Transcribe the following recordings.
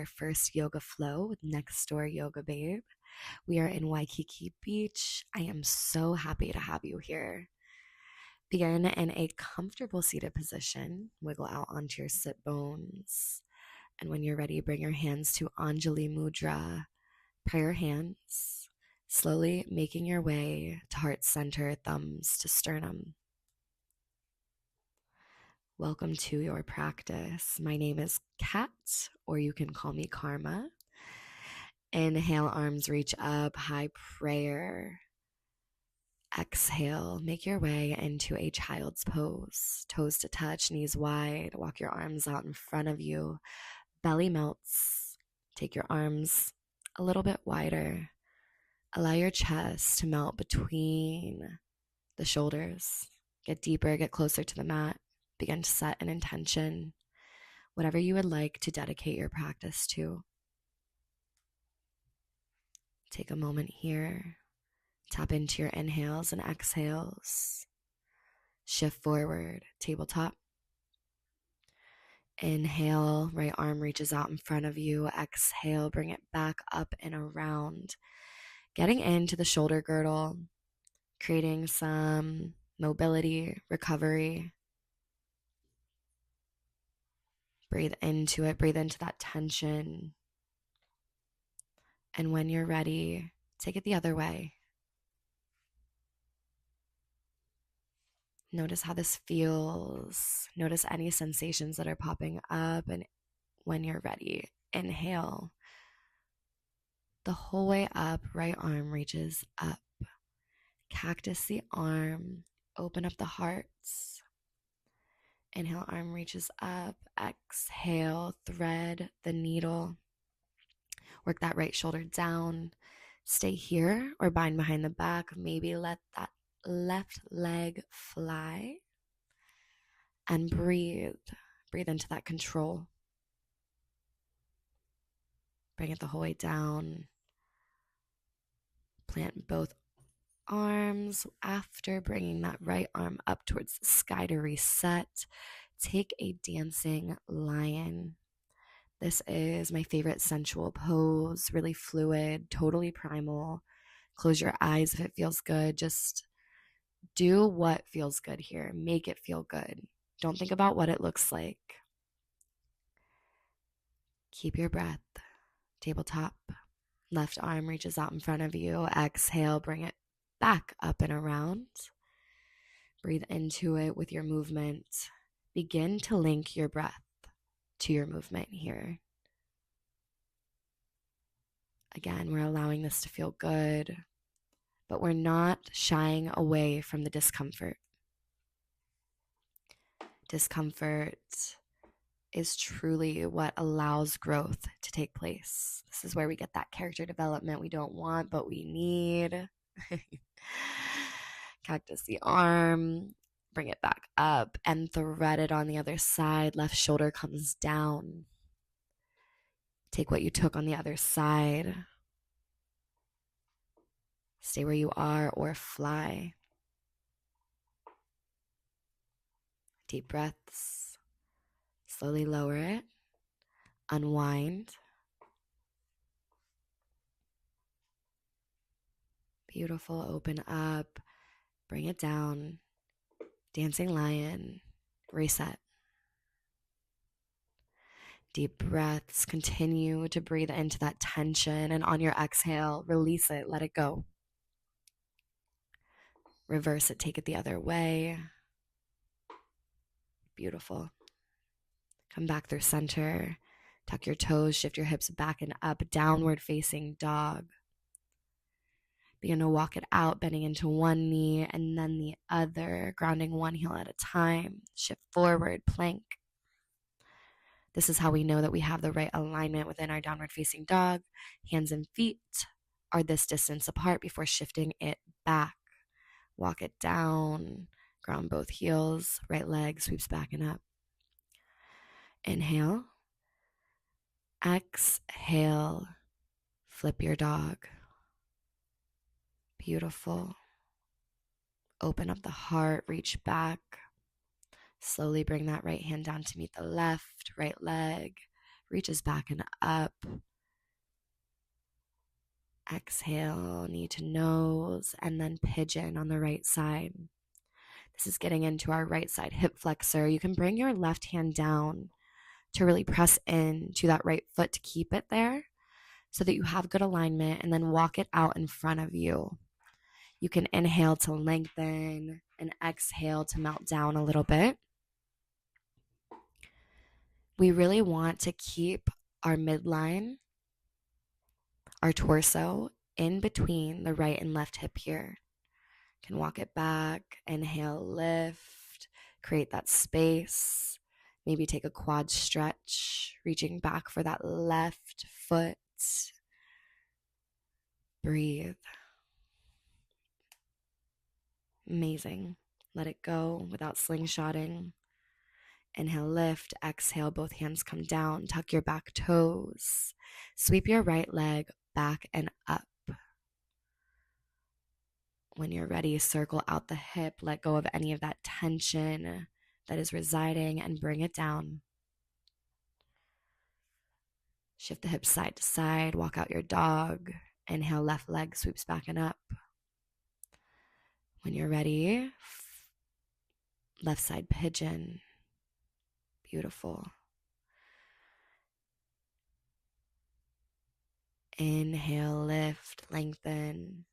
our first yoga flow with Next Door Yoga Babe. We are in Waikiki Beach. I am so happy to have you here. Begin in a comfortable seated position. Wiggle out onto your sit bones. And when you're ready, bring your hands to Anjali Mudra. Prayer hands, slowly making your way to heart center, thumbs to sternum. Welcome to your practice. My name is Kat, or you can call me Karma. Inhale, arms reach up, high prayer. Exhale, make your way into a child's pose. Toes to touch, knees wide. Walk your arms out in front of you. Belly melts. Take your arms a little bit wider. Allow your chest to melt between the shoulders. Get deeper, get closer to the mat. Begin to set an intention, whatever you would like to dedicate your practice to. Take a moment here. Tap into your inhales and exhales. Shift forward, tabletop. Inhale, right arm reaches out in front of you. Exhale, bring it back up and around. Getting into the shoulder girdle, creating some mobility, recovery. Breathe into it, breathe into that tension. And when you're ready, take it the other way. Notice how this feels. Notice any sensations that are popping up. And when you're ready, inhale. The whole way up, right arm reaches up. Cactus the arm. Open up the hearts. Inhale, arm reaches up. Exhale, thread the needle. Work that right shoulder down. Stay here or bind behind the back. Maybe let that left leg fly. And breathe. Breathe into that control. Bring it the whole way down. Plant both arms. After bringing that right arm up towards the sky to reset, take a dancing lion. This is my favorite sensual pose, really fluid, totally primal. Close your eyes if it feels good. Just do what feels good here. Make it feel good. Don't think about what it looks like. Keep your breath. Tabletop. Left arm reaches out in front of you. Exhale, bring it back up and around. Breathe into it with your movement. Begin to link your breath to your movement here. Again, we're allowing this to feel good, but we're not shying away from the discomfort. Discomfort is truly what allows growth to take place. This is where we get that character development we don't want, but we need. Cactus the arm, bring it back up and thread it on the other side. Left shoulder comes down. Take what you took on the other side. Stay where you are or fly. Deep breaths. Slowly lower it. Unwind. Beautiful. Open up. Bring it down. Dancing lion. Reset. Deep breaths. Continue to breathe into that tension. And on your exhale, release it. Let it go. Reverse it. Take it the other way. Beautiful. Come back through center. Tuck your toes. Shift your hips back and up. Downward facing dog. Begin to walk it out, bending into one knee and then the other, grounding one heel at a time. Shift forward, plank. This is how we know that we have the right alignment within our downward facing dog. Hands and feet are this distance apart before shifting it back. Walk it down, ground both heels, right leg sweeps back and up. Inhale. Exhale. Flip your dog. Beautiful. Open up the heart, reach back. Slowly bring that right hand down to meet the left, right leg. reaches back and up. Exhale, knee to nose, and then pigeon on the right side. This is getting into our right side hip flexor. You can bring your left hand down to really press in to that right foot to keep it there so that you have good alignment, and then walk it out in front of you. You can inhale to lengthen and exhale to melt down a little bit. We really want to keep our midline, our torso, in between the right and left hip here. You can walk it back, inhale, lift, create that space. Maybe take a quad stretch, reaching back for that left foot. Breathe. Amazing. Let it go without slingshotting. Inhale, lift. Exhale, both hands come down. Tuck your back toes. Sweep your right leg back and up. When you're ready, circle out the hip. Let go of any of that tension that is residing and bring it down. Shift the hips side to side. Walk out your dog. Inhale, left leg sweeps back and up. When you're ready, left side pigeon. Beautiful. Inhale, lift, lengthen.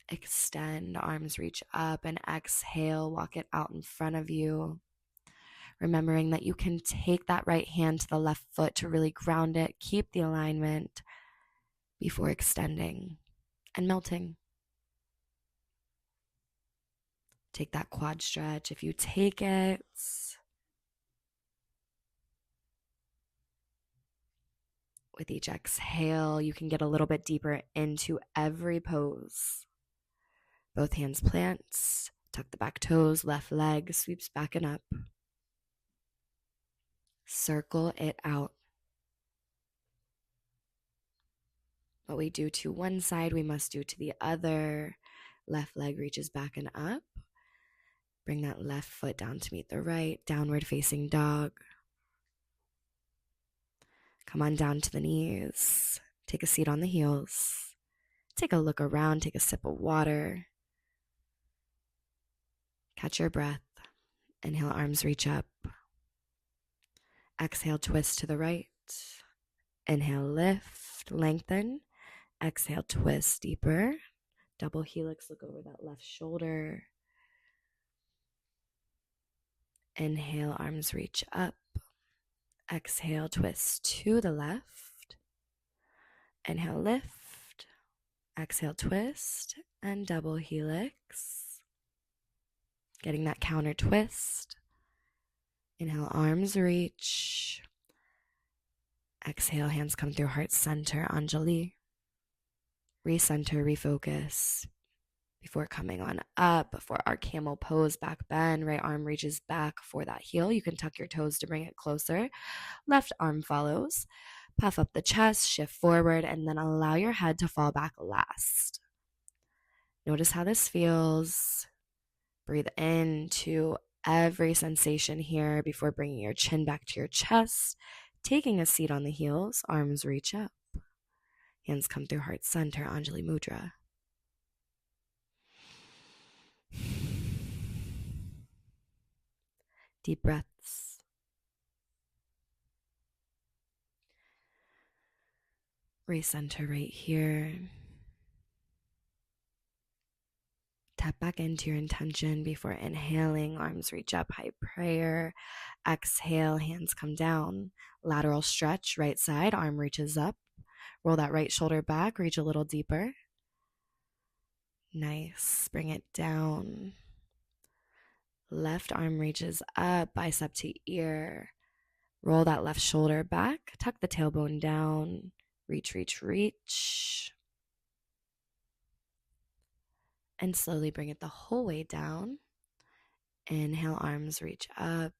Extend, arms reach up, and exhale, walk it out in front of you. Remembering that you can take that right hand to the left foot to really ground it, keep the alignment before extending and melting. Take that quad stretch if you take it. With each exhale, you can get a little bit deeper into every pose. Both hands plants, tuck the back toes, left leg sweeps back and up. Circle it out. What we do to one side, we must do to the other. Left leg reaches back and up. Bring that left foot down to meet the right. Downward facing dog. Come on down to the knees. Take a seat on the heels. Take a look around. Take a sip of water. Catch your breath. Inhale, arms reach up. Exhale, twist to the right. Inhale, lift, lengthen. Exhale, twist deeper. Double helix, look over that left shoulder. Inhale, arms reach up. Exhale, twist to the left. Inhale, lift. Exhale, twist. And double helix. Getting that counter twist. Inhale, arms reach. Exhale, hands come through heart center, Anjali. Recenter, refocus. Before coming on up, for our camel pose, back bend, right arm reaches back for that heel. You can tuck your toes to bring it closer. Left arm follows. Puff up the chest, shift forward, and then allow your head to fall back last. Notice how this feels. Breathe into every sensation here before bringing your chin back to your chest. Taking a seat on the heels, arms reach up. Hands come through heart center, Anjali Mudra. Deep breaths. Recenter right here. Tap back into your intention before inhaling. Arms reach up, high prayer. Exhale, hands come down. Lateral stretch, right side, arm reaches up. Roll that right shoulder back, reach a little deeper. Nice. Bring it down. Left arm reaches up, bicep to ear. Roll that left shoulder back, tuck the tailbone down. Reach, reach, reach. And slowly bring it the whole way down. Inhale, arms reach up.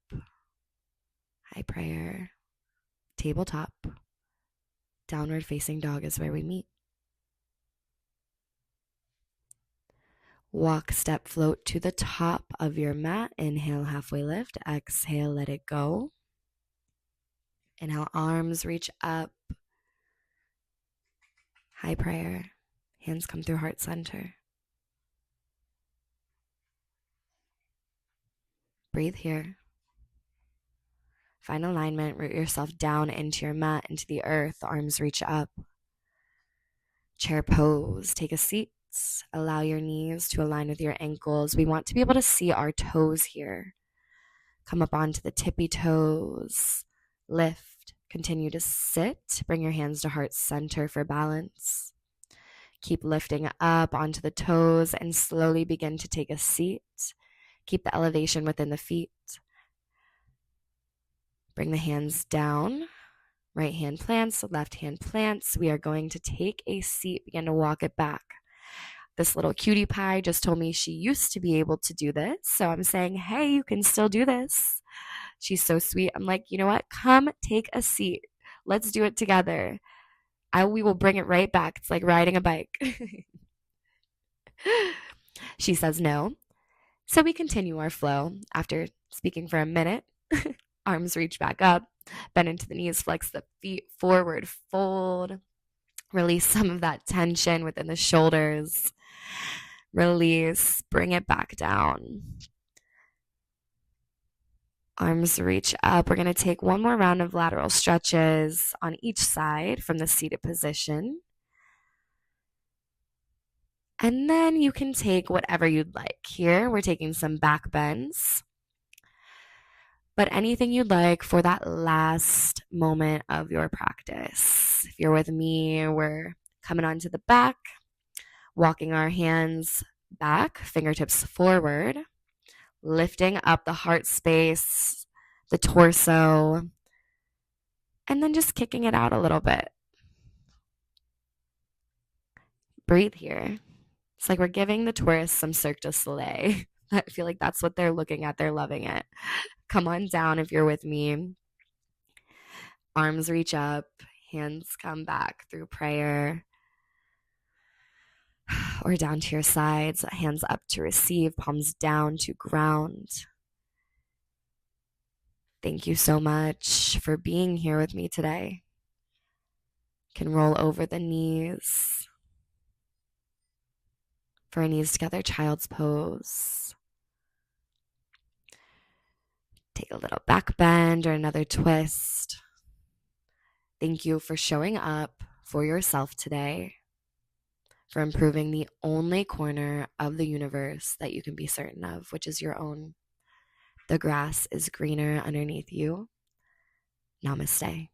High prayer. Tabletop. Downward facing dog is where we meet. Walk, step, float to the top of your mat. Inhale, halfway lift. Exhale, let it go. Inhale, arms reach up. High prayer. Hands come through heart center. Breathe here. Find alignment. Root yourself down into your mat, into the earth. Arms reach up. Chair pose. Take a seat. Allow your knees to align with your ankles. We want to be able to see our toes here. Come up onto the tippy toes. Lift. Continue to sit. Bring your hands to heart center for balance. Keep lifting up onto the toes and slowly begin to take a seat. Keep the elevation within the feet. Bring the hands down. Right hand plants, left hand plants. We are going to take a seat, begin to walk it back. This little cutie pie just told me she used to be able to do this. So I'm saying, hey, you can still do this. She's so sweet. I'm like, you know what? Come take a seat. Let's do it together. We will bring it right back. It's like riding a bike. She says no. So we continue our flow. After speaking for a minute, arms reach back up, bend into the knees, flex the feet forward, fold. Release some of that tension within the shoulders. Release, bring it back down. Arms reach up. We're going to take one more round of lateral stretches on each side from the seated position. And then you can take whatever you'd like. Here, we're taking some back bends. But anything you'd like for that last moment of your practice. If you're with me, we're coming onto the back, walking our hands back, fingertips forward, lifting up the heart space, the torso, and then just kicking it out a little bit. Breathe here. It's like we're giving the tourists some Cirque du Soleil. I feel like that's what they're looking at. They're loving it. Come on down if you're with me. Arms reach up, hands come back through prayer. Or down to your sides, hands up to receive, palms down to ground. Thank you so much for being here with me today. Can roll over the knees. For our knees together, child's pose. Take a little back bend or another twist. Thank you for showing up for yourself today, for improving the only corner of the universe that you can be certain of, which is your own. The grass is greener underneath you. Namaste.